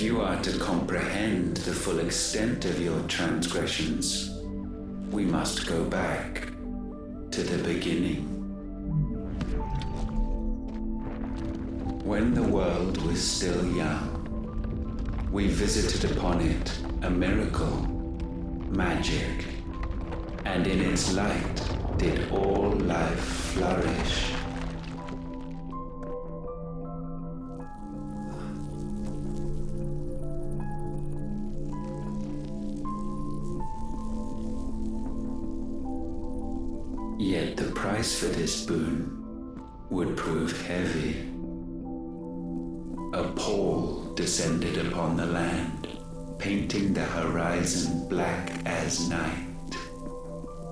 If you are to comprehend the full extent of your transgressions, we must go back to the beginning. When the world was still young, we visited upon it a miracle, magic, and in its light did all life flourish. Yet the price for this boon would prove heavy. A pall descended upon the land, painting the horizon black as night.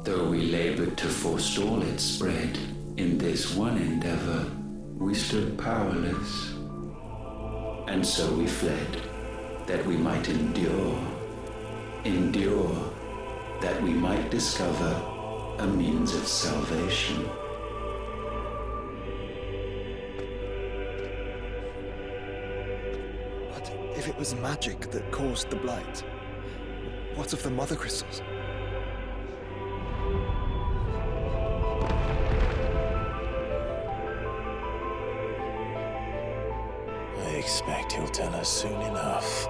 Though we labored to forestall its spread, in this one endeavor we stood powerless. And so we fled, that we might endure, that we might discover a means of salvation. But if it was magic that caused the blight, what of the mother crystals? I expect he'll tell us soon enough.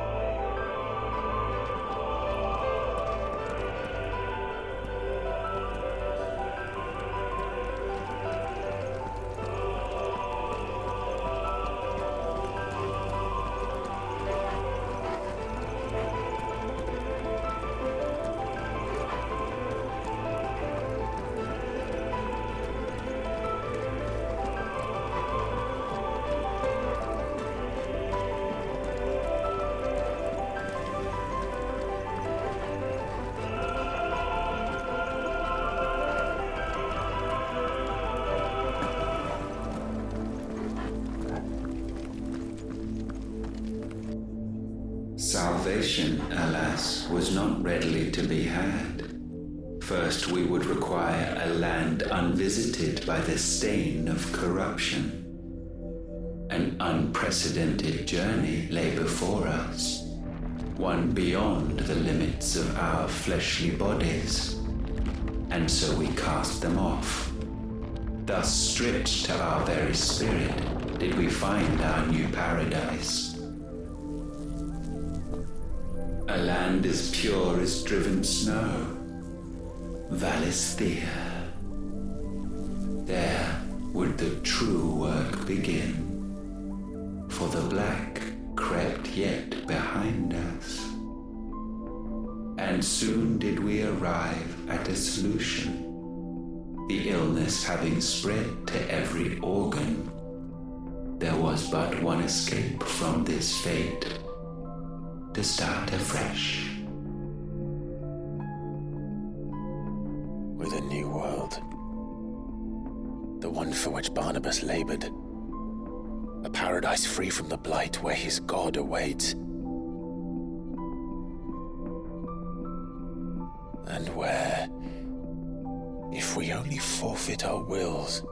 Salvation, alas, was not readily to be had. First, we would require a land unvisited by the stain of corruption. An unprecedented journey lay before us, one beyond the limits of our fleshly bodies, and so we cast them off. Thus, stripped to our very spirit, did we find our new paradise. A land as pure as driven snow, Valisthea. There would the true work begin, for the black crept yet behind us. And soon did we arrive at a solution. The illness having spread to every organ, there was but one escape from this fate: to start afresh. With a new world. The one for which Barnabas labored. A paradise free from the blight where his God awaits. And where, if we only forfeit our wills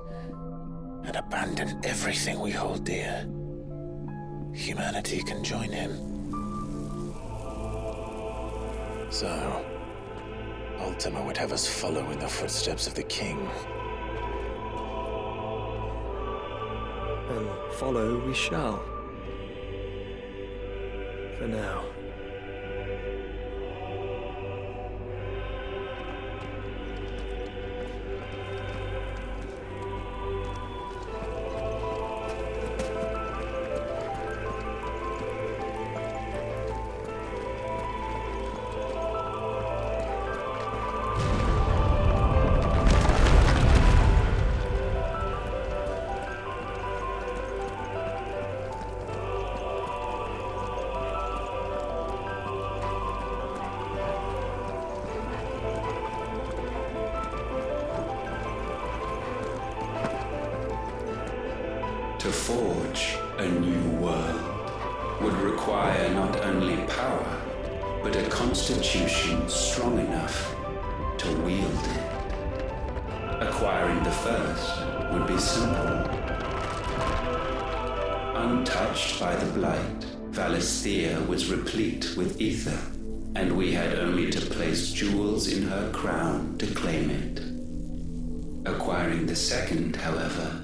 and abandon everything we hold dear, humanity can join him. So, Ultima would have us follow in the footsteps of the king. And follow we shall. For now. To forge a new world would require not only power, but a constitution strong enough to wield it. Acquiring the first would be simple. Untouched by the blight, Valisthea was replete with ether, and we had only to place jewels in her crown to claim it. Acquiring the second, however,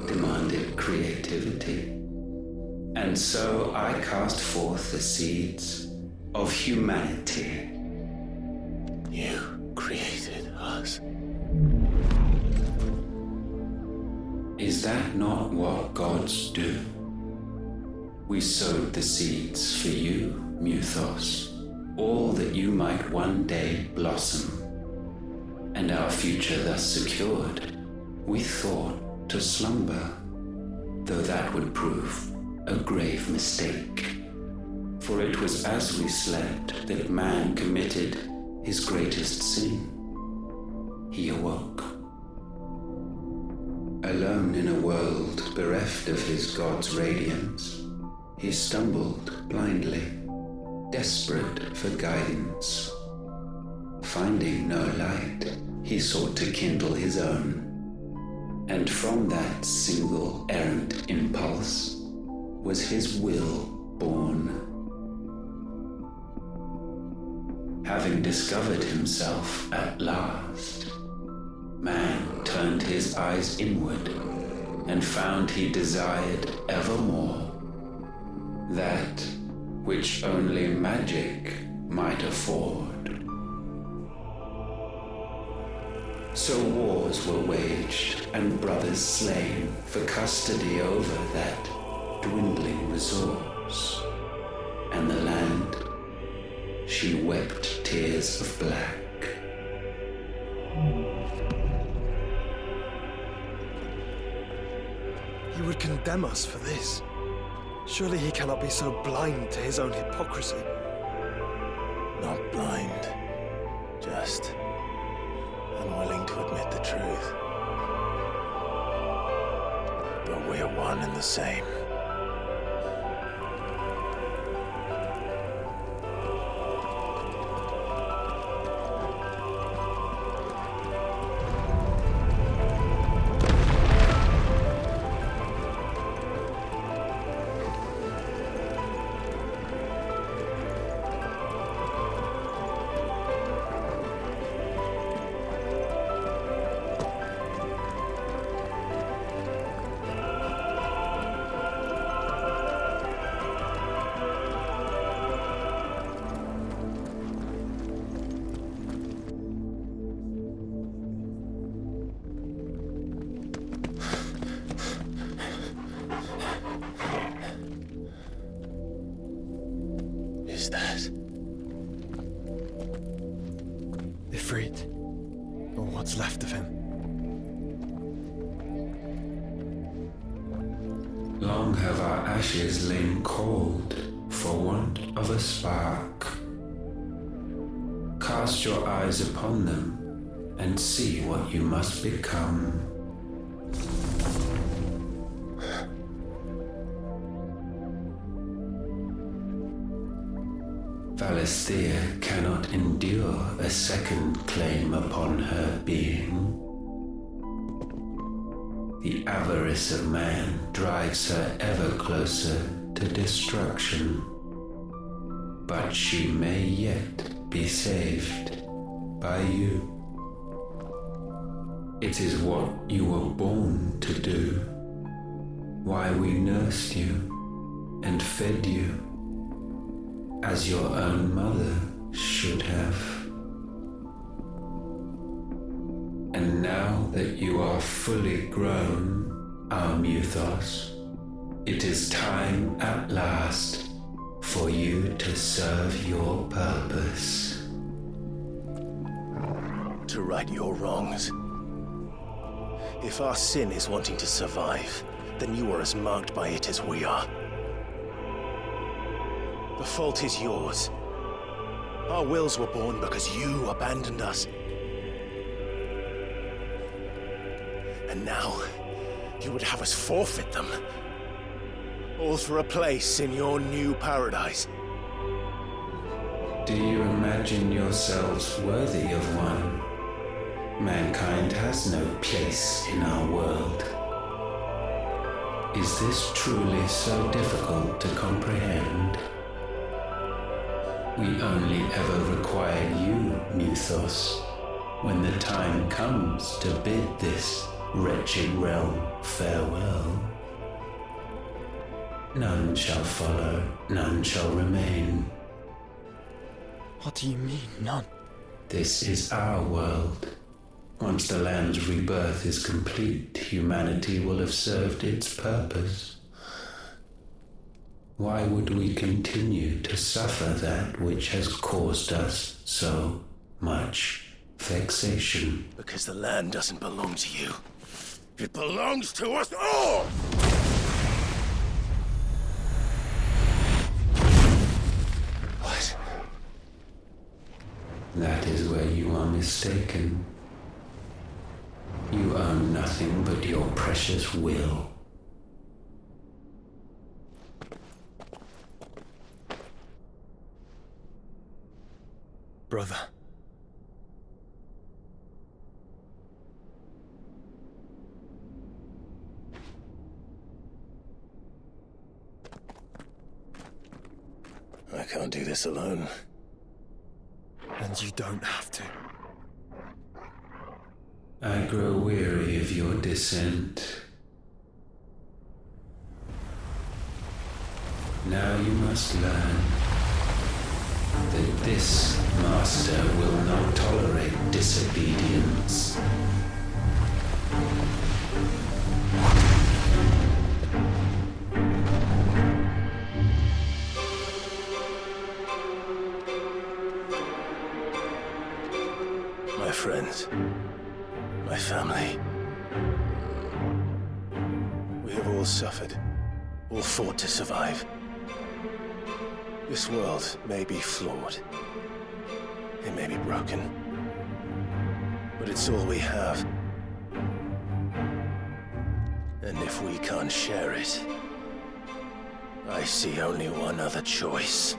demanded creativity. And so I cast forth the seeds of humanity. You created us. Is that not what gods do? We sowed the seeds for you, Muthos, all that you might one day blossom. And our future thus secured, we thought to slumber, though that would prove a grave mistake. For it was as we slept that man committed his greatest sin. He awoke. Alone in a world bereft of his God's radiance, he stumbled blindly, desperate for guidance. Finding no light, he sought to kindle his own, and from that single errant impulse was his will born. Having discovered himself at last, man turned his eyes inward and found he desired evermore that which only magic might afford. So wars were waged and brothers slain for custody over that dwindling resource, and the land, she wept tears of black. He would condemn us for this. Surely he cannot be so blind to his own hypocrisy. Not blind, just unwilling to admit the truth. But we're one and the same. Is that Ifrit, or what's left of him? Long have our ashes lain cold for want of a spark. Cast your eyes upon them and see what you must become. Valisthea cannot endure a second claim upon her being. The avarice of man drives her ever closer to destruction, but she may yet be saved by you. It is what you were born to do, why we nursed you and fed you as your own mother should have. And now that you are fully grown, our Muthos, it is time at last for you to serve your purpose. to right your wrongs? If our sin is wanting to survive, then you are as marked by it as we are. The fault is yours. Our wills were born because you abandoned us. And now, you would have us forfeit them. All for a place in your new paradise. Do you imagine yourselves worthy of one? Mankind has no place in our world. Is this truly so difficult to comprehend? We only ever require you, Muthos, when the time comes to bid this wretched realm farewell. None shall follow, none shall remain. What do you mean, none? This is our world. Once the land's rebirth is complete, humanity will have served its purpose. Why would we continue to suffer that which has caused us so much vexation? Because the land doesn't belong to you. It belongs to us all! What? That is where you are mistaken. You own nothing but your precious will. Brother. I can't do this alone. And you don't have to. I grow weary of your dissent. Now you must learn that this master will not tolerate disobedience. My friends, my family. We have all suffered, all fought to survive. This world may be flawed. It may be broken. But it's all we have. And if we can't share it, I see only one other choice.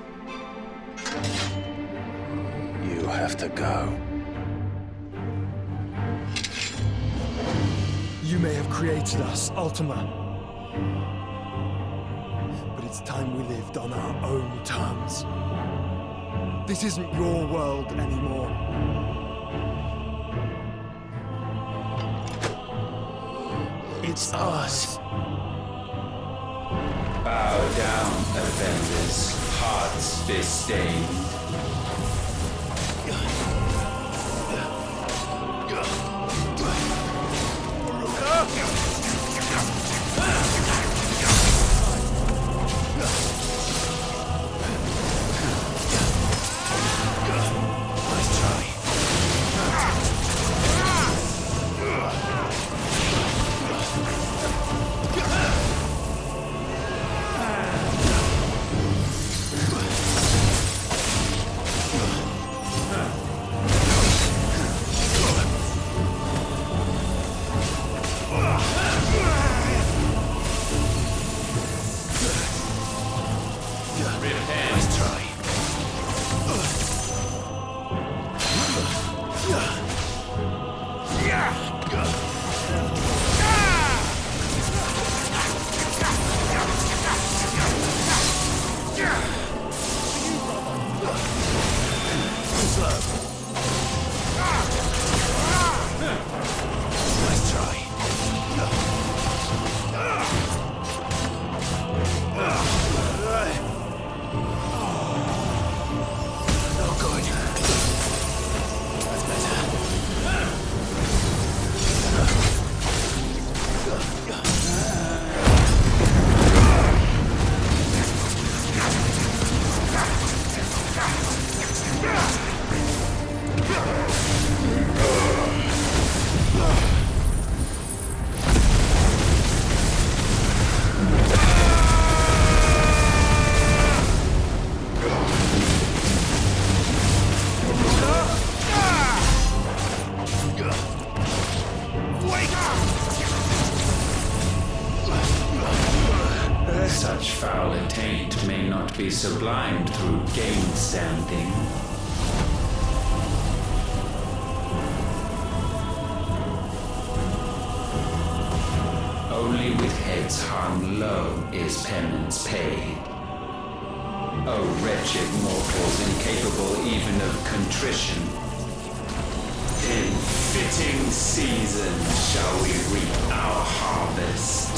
You have to go. You may have created us, Ultima. But it's time we lived on our own terms. This isn't your world anymore. It's ours. Bow down, offenders, hearts disdained. Such foul attaint may not be sublimed through gainstanding. Only with heads hung low is penance paid. O wretched mortals incapable even of contrition, in fitting season shall we reap our harvest.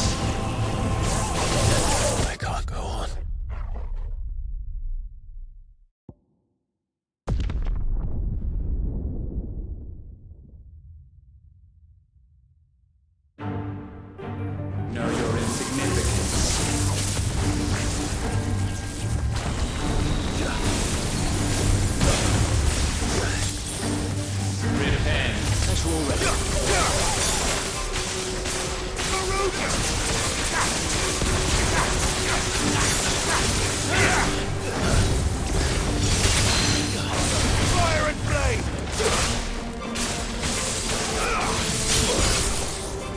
I can't go on. Know your insignificance. Repent. That's all ready. Fire and flame!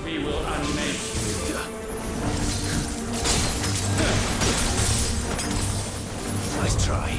We will unmake you. Nice try.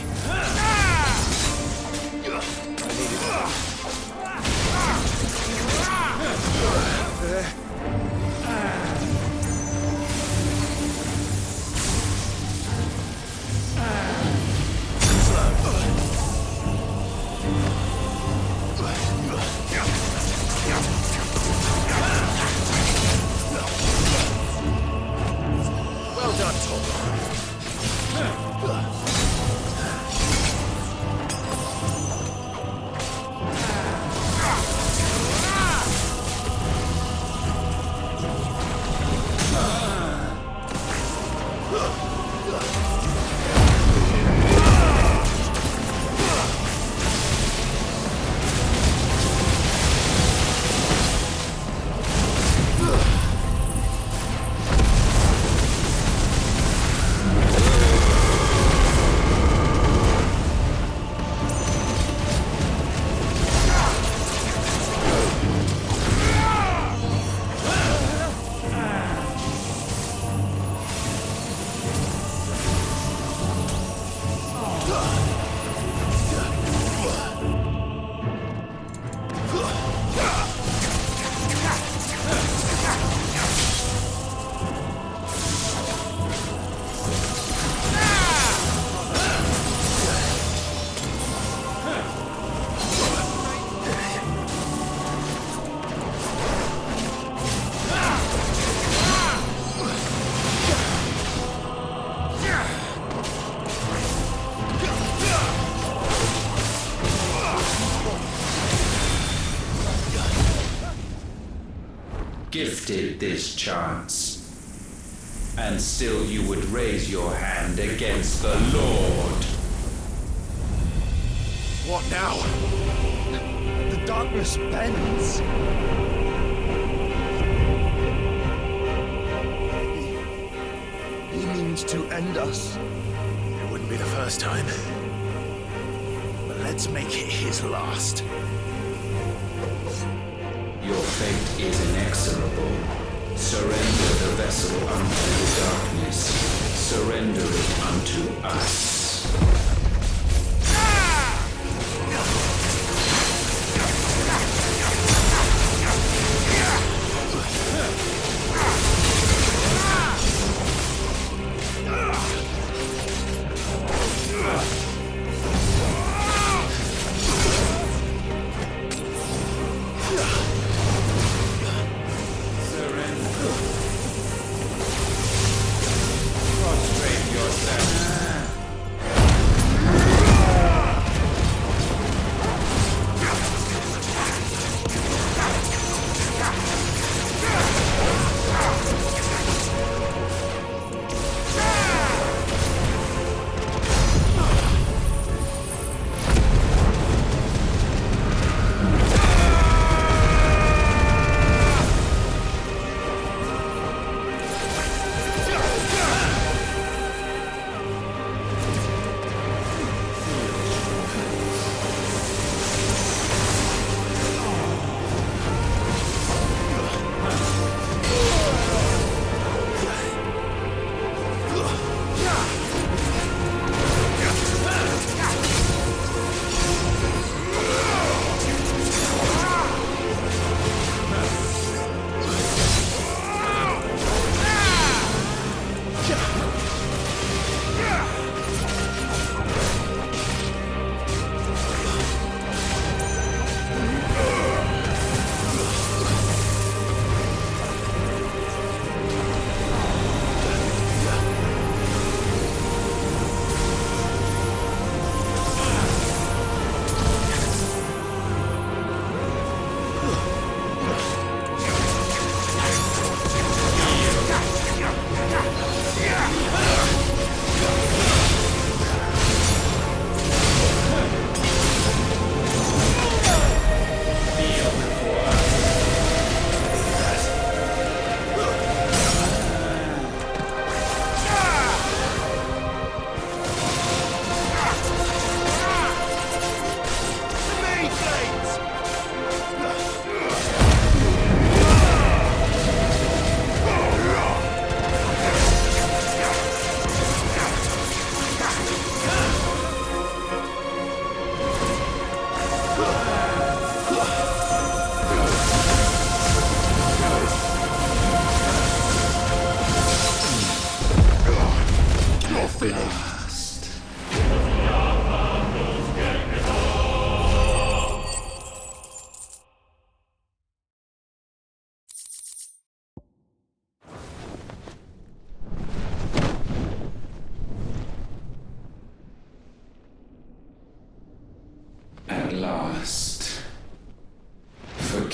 Well done, Tom. Gifted this chance, and still you would raise your hand against the Lord. What now? The darkness bends. He means to end us. It wouldn't be the first time. But let's make it his last. Your fate is inexorable. Surrender the vessel unto the darkness. Surrender it unto us. Prostrate yourself.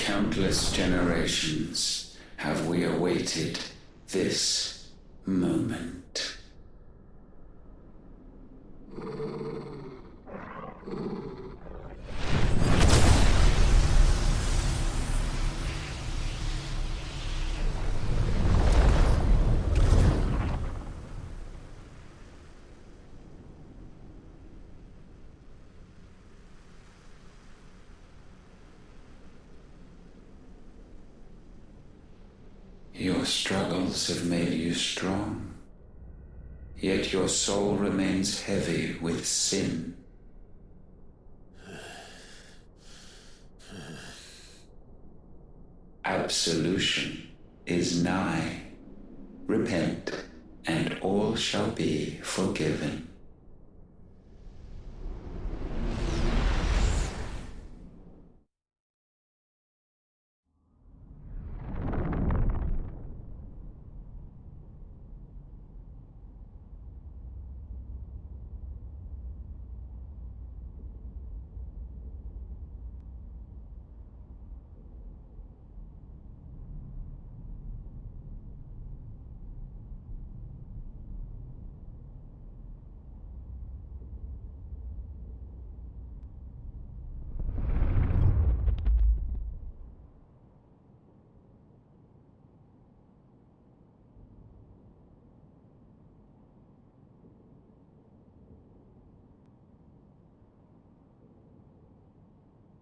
countless generations have we awaited this moment. Your struggles have made you strong, yet your soul remains heavy with sin. Absolution is nigh. Repent, and all shall be forgiven.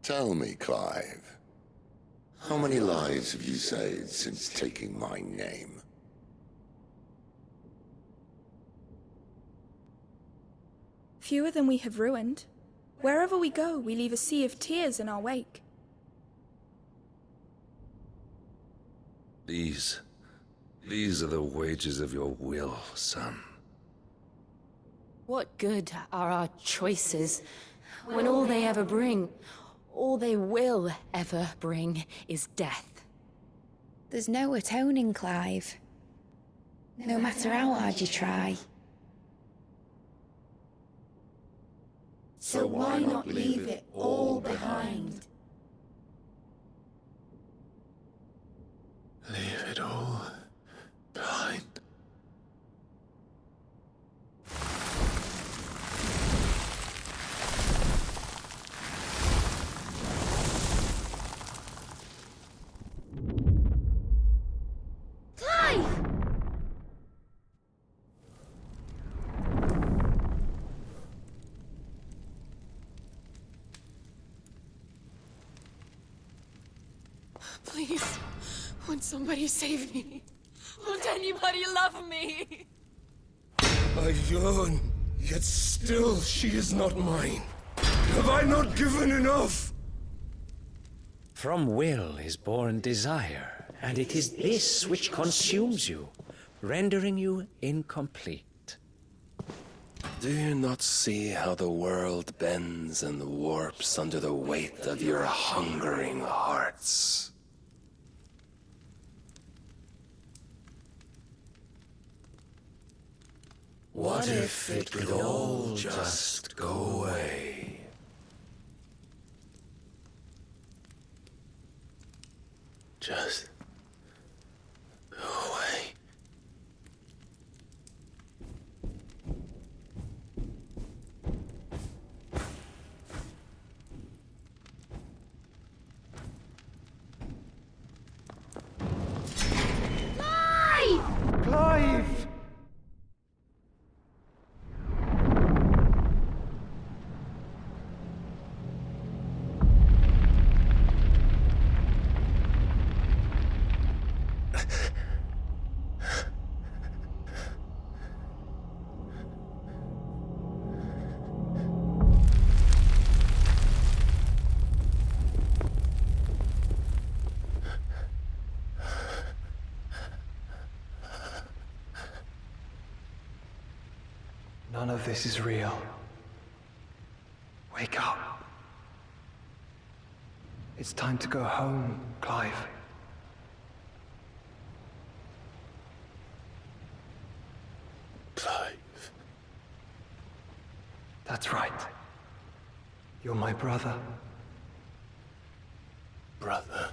Tell me, Clive, how many lives have you saved since taking my name? Fewer than we have ruined. Wherever we go, we leave a sea of tears in our wake. These are the wages of your will, son. What good are our choices when all they ever bring, all they will ever bring, is death? There's no atoning, Clive. No matter how hard you try. So why not leave it all behind? Leave it all behind. Please, won't somebody save me? Won't anybody love me? I yearn, yet still she is not mine. Have I not given enough? From will is born desire, and it is this which consumes you, rendering you incomplete. Do you not see how the world bends and warps under the weight of your hungering hearts? What if it could all just go away? Just go away. Clive! None of this is real. Wake up. It's time to go home, Clive. Clive. That's right. You're my brother. Brother.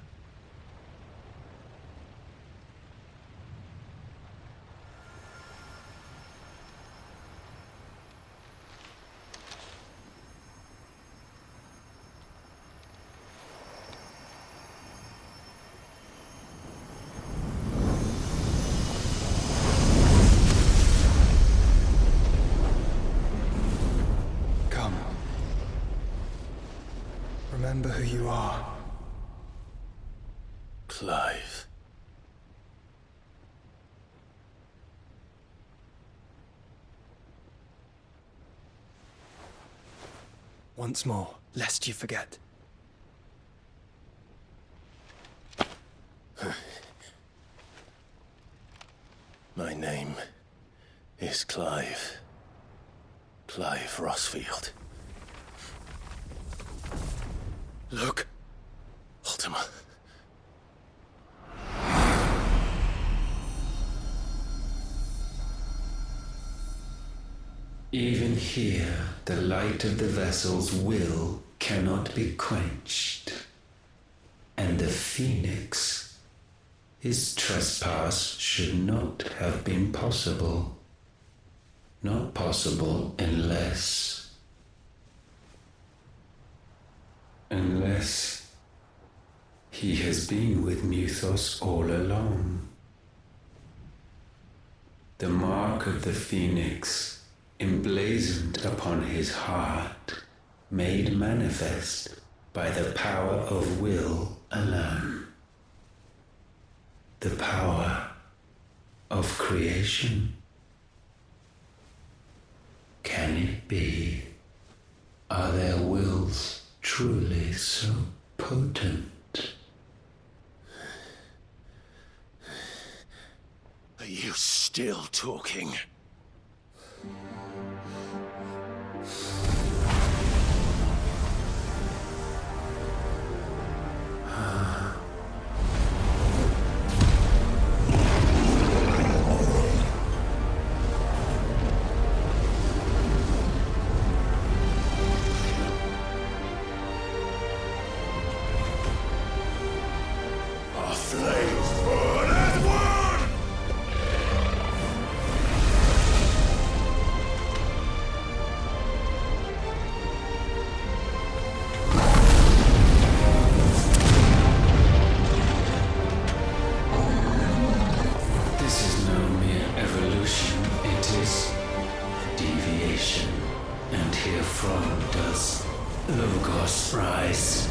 you are. Clive. Once more, lest you forget. My name is Clive. Clive Rossfield. Look. Ultima. Even here, the light of the vessel's will cannot be quenched. And the Phoenix, his trespass should not have been possible. Not possible unless he has been with Muthos all along. The mark of the Phoenix, emblazoned upon his heart, made manifest by the power of will alone. The power of creation. Can it be? Are their wills truly so potent? Are you still talking? Our flames burn as one! This is no mere evolution, it is deviation. And herefrom does Logos rise.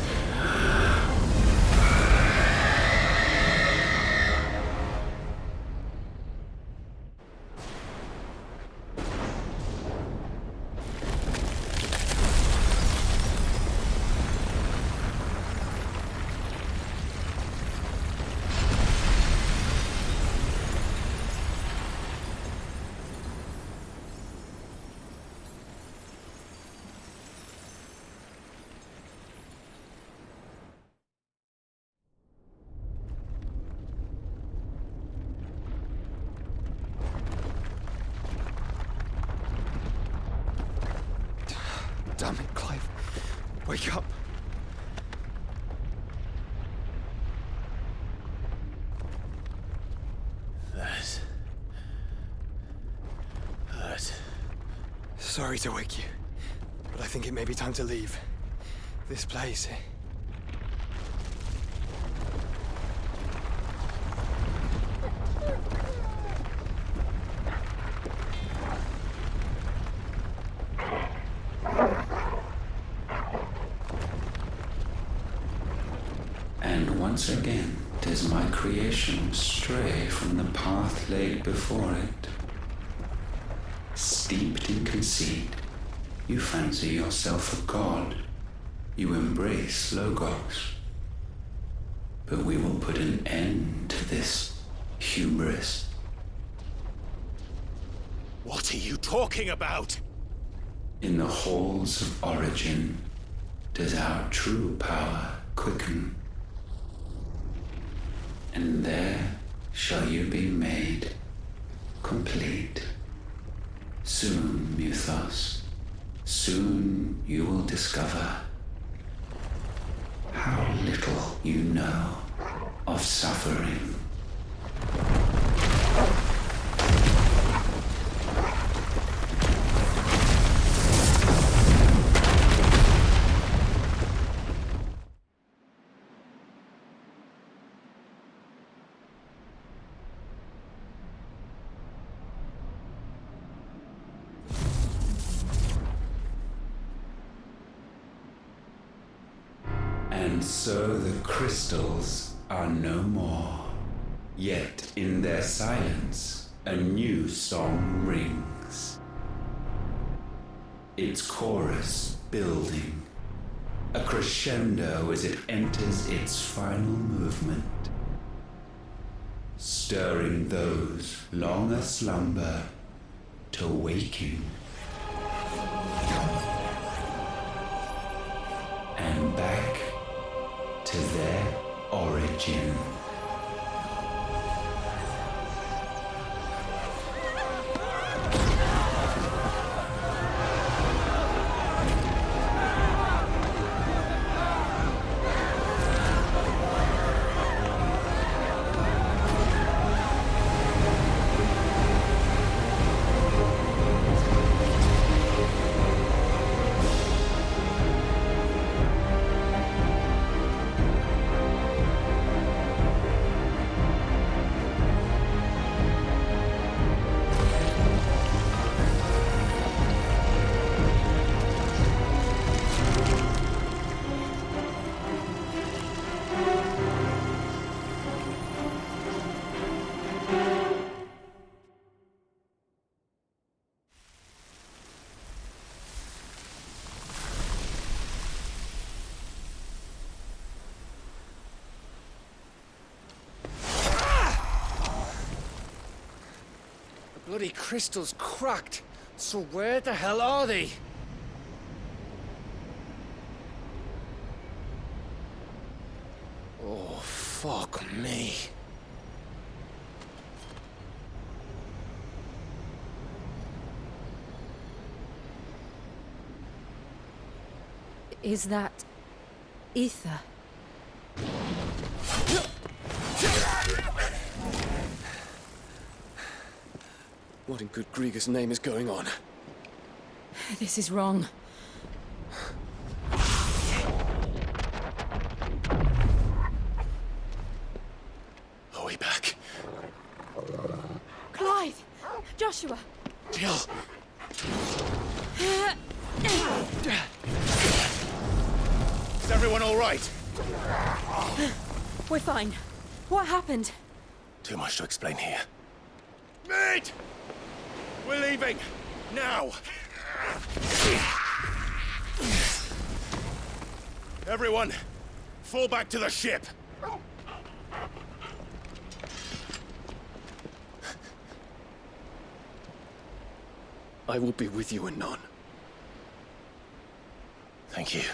Damn it, Clive. Wake up. That hurt. Sorry to wake you, but I think it may be time to leave. This place. And once again does my creation stray from the path laid before it. Steeped in conceit, you fancy yourself a god. You embrace Logos. But we will put an end to this hubris. What are you talking about? In the halls of origin does our true power quicken. And there shall you be made complete. Soon, Muthos, soon you will discover how little you know of suffering. And so the crystals are no more. Yet in their silence, a new song rings. Its chorus building, a crescendo as it enters its final movement, stirring those long aslumber to waking. And back to their origin. Bloody crystal's cracked. So where the hell are they? Oh, fuck me. Is that ether? What in good Grieger's name is going on? This is wrong. Are we back? Clive! Joshua! Jill! Is everyone all right? We're fine. What happened? Too much to explain here. Mate! We're leaving! Now! Everyone, fall back to the ship! I will be with you anon. Thank you.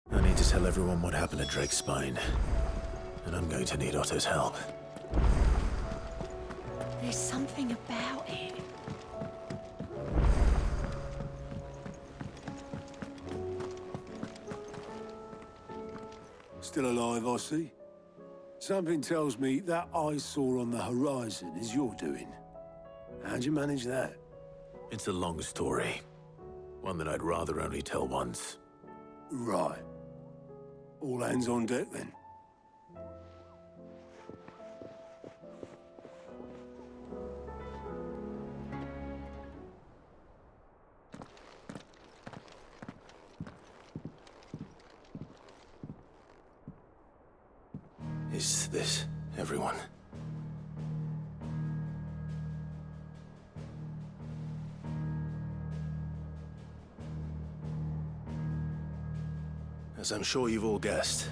I need to tell everyone what happened at Drake's Spine. And I'm going to need Otto's help. There's something about it. Still alive, I see. Something tells me that eyesore on the horizon is your doing. How'd you manage that? It's a long story. One that I'd rather only tell once. Right. All hands on deck, then. Is this everyone? As I'm sure you've all guessed,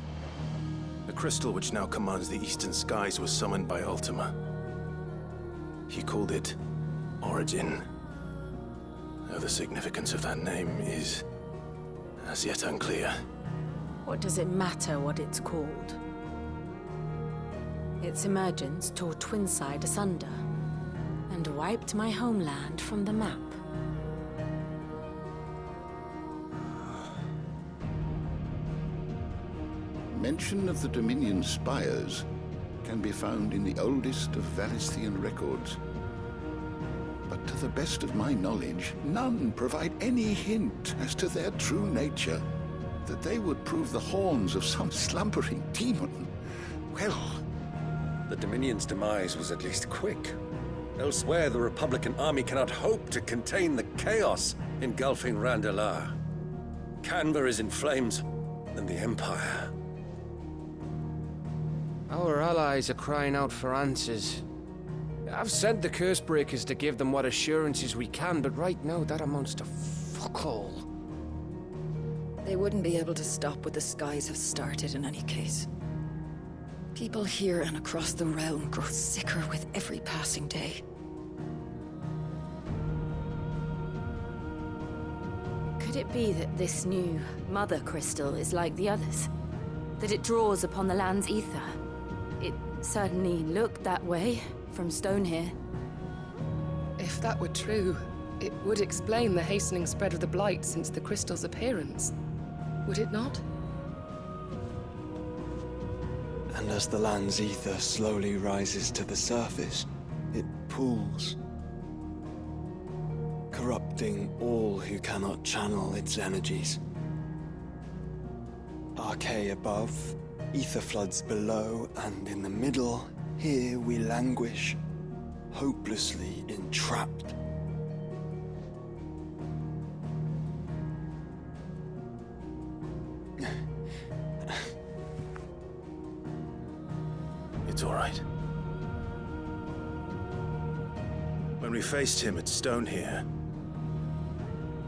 the crystal which now commands the eastern skies was summoned by Ultima. He called it Origin. Though the significance of that name is as yet unclear. What does it matter what it's called? Its emergence tore Twinside asunder and wiped my homeland from the map. Mention of the Dominion spires can be found in the oldest of Valisthian records. But to the best of my knowledge, none provide any hint as to their true nature. That they would prove the horns of some slumbering demon. Well, the Dominion's demise was at least quick. Elsewhere, the Republican army cannot hope to contain the chaos engulfing Randalar. Canva is in flames, and the Empire. Our allies are crying out for answers. I've sent the Cursebreakers to give them what assurances we can, but right now that amounts to fuck all. They wouldn't be able to stop what the skies have started in any case. People here and across the realm grow sicker with every passing day. Could it be that this new Mother Crystal is like the others? That it draws upon the land's ether? It certainly looked that way from Stonehere. If that were true, it would explain the hastening spread of the Blight since the crystal's appearance. Would it not? And as the land's ether slowly rises to the surface, it pools, corrupting all who cannot channel its energies. Archay above, ether floods below, and in the middle, here we languish, hopelessly entrapped. It's all right. When we faced him at Stonehere,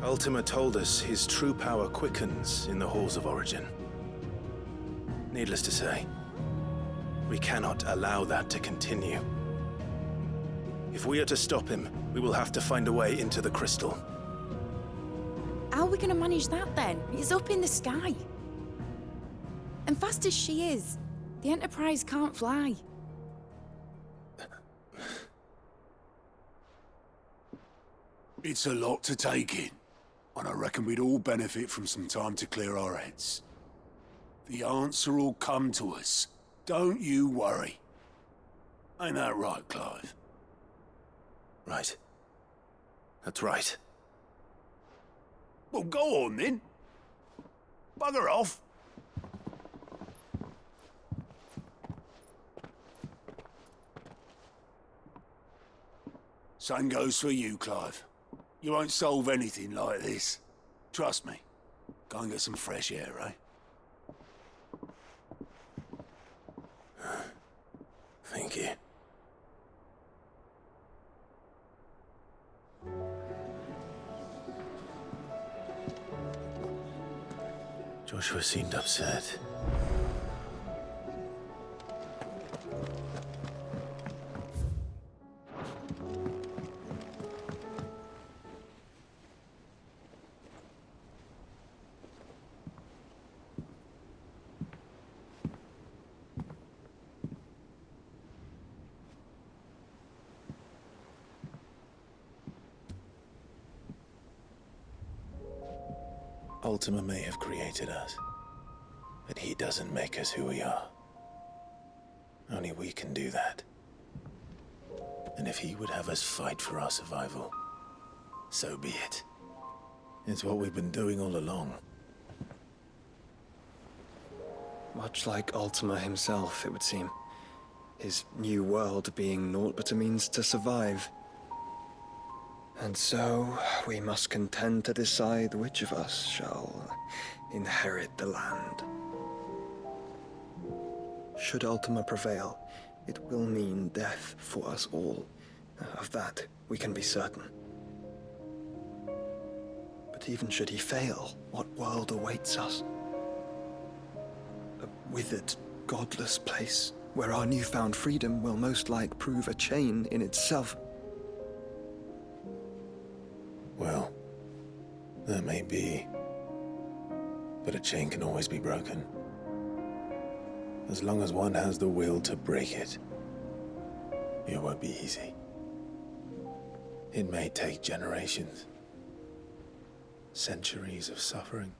Ultima told us his true power quickens in the halls of Origin. Needless to say, we cannot allow that to continue. If we are to stop him, we will have to find a way into the crystal. How are we going to manage that then? It's up in the sky. And fast as she is, the Enterprise can't fly. It's a lot to take in, and I reckon we'd all benefit from some time to clear our heads. The answer will come to us. Don't you worry. Ain't that right, Clive? Right. That's right. Well, go on then. Bugger off. Same goes for you, Clive. You won't solve anything like this. Trust me. Go and get some fresh air, eh? Thank you. Joshua seemed upset. Ultima may have created us, but he doesn't make us who we are. Only we can do that. And if he would have us fight for our survival, so be it. It's what we've been doing all along. Much like Ultima himself, it would seem. His new world being naught but a means to survive. And so, we must contend to decide which of us shall inherit the land. Should Ultima prevail, it will mean death for us all. Of that, we can be certain. But even should he fail, what world awaits us? A withered, godless place, where our newfound freedom will most like prove a chain in itself. Well, that may be. But a chain can always be broken. As long as one has the will to break it. It won't be easy. It may take generations. Centuries of suffering.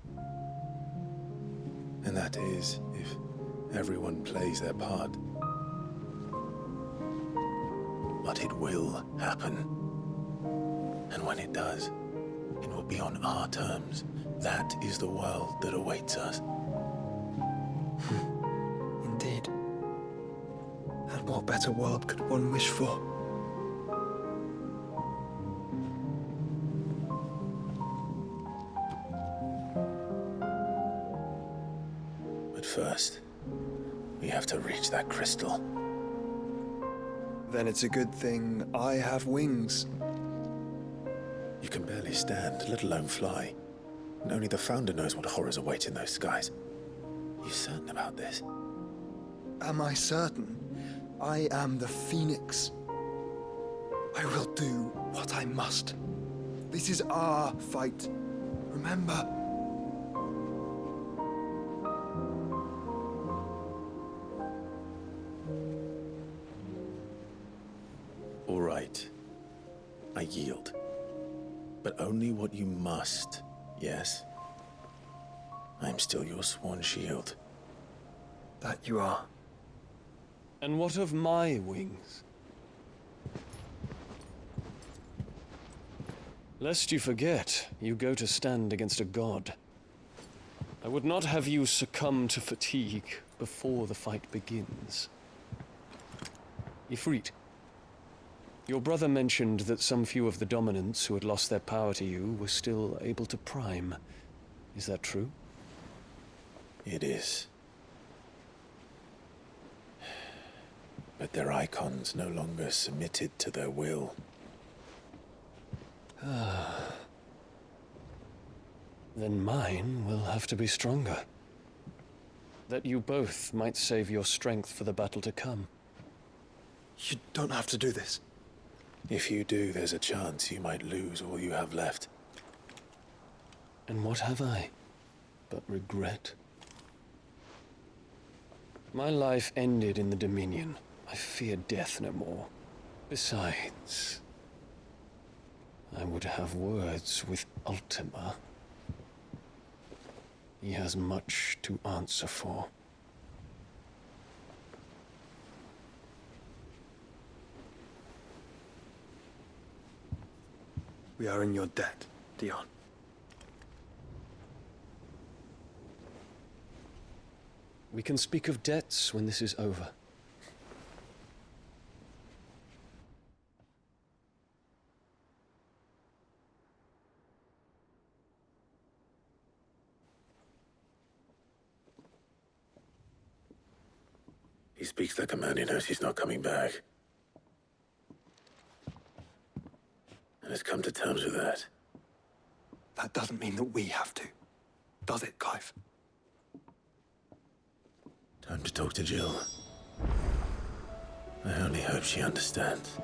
And that is, if everyone plays their part. But it will happen. And when it does, it will be on our terms. That is the world that awaits us. Indeed. And what better world could one wish for? But first, we have to reach that crystal. Then it's a good thing I have wings. You can barely stand, let alone fly. And only the Founder knows what horrors await in those skies. You certain about this? Am I certain? I am the Phoenix. I will do what I must. This is our fight. Remember? All right. I yield. But only what you must, yes? I am still your sworn shield. That you are. And what of my wings? Lest you forget, you go to stand against a god. I would not have you succumb to fatigue before the fight begins. Ifrit, your brother mentioned that some few of the dominants who had lost their power to you were still able to prime. Is that true? It is. But their icons no longer submitted to their will. Then mine will have to be stronger. That you both might save your strength for the battle to come. You don't have to do this. If you do, there's a chance you might lose all you have left. And what have I but regret? My life ended in the Dominion. I fear death no more. Besides, I would have words with Ultima. He has much to answer for. We are in your debt, Dion. We can speak of debts when this is over. He speaks like a man who knows he's not coming back. And has come to terms with that. That doesn't mean that we have to, does it, Clive? Time to talk to Jill. I only hope she understands.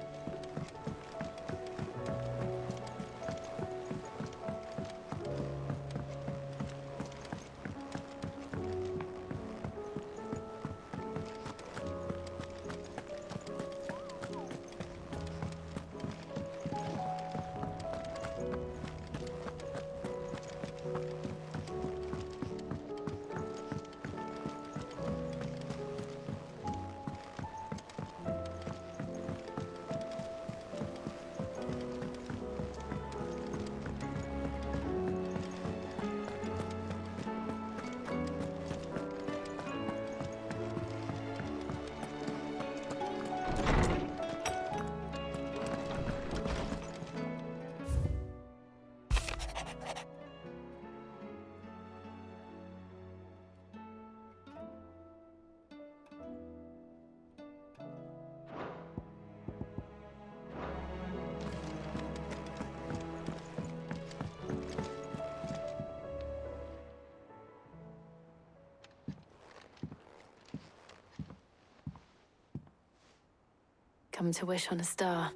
come to wish on a star.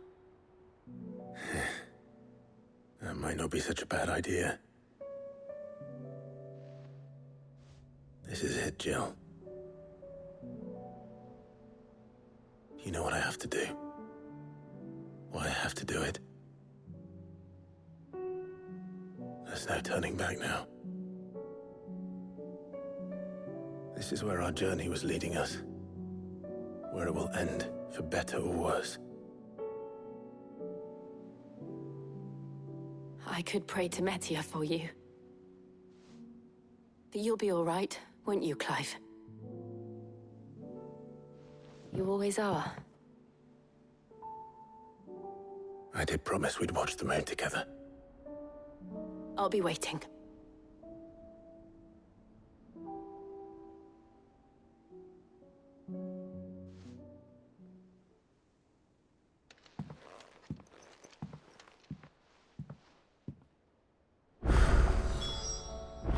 That might not be such a bad idea. This is it, Jill. You know what I have to do? Why I have to do it? There's no turning back now. This is where our journey was leading us. Where it will end, for better or worse. I could pray to Metia for you. But you'll be all right, won't you, Clive? You always are. I did promise we'd watch the moon together. I'll be waiting.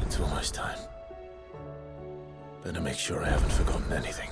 It's almost time. Better make sure I haven't forgotten anything.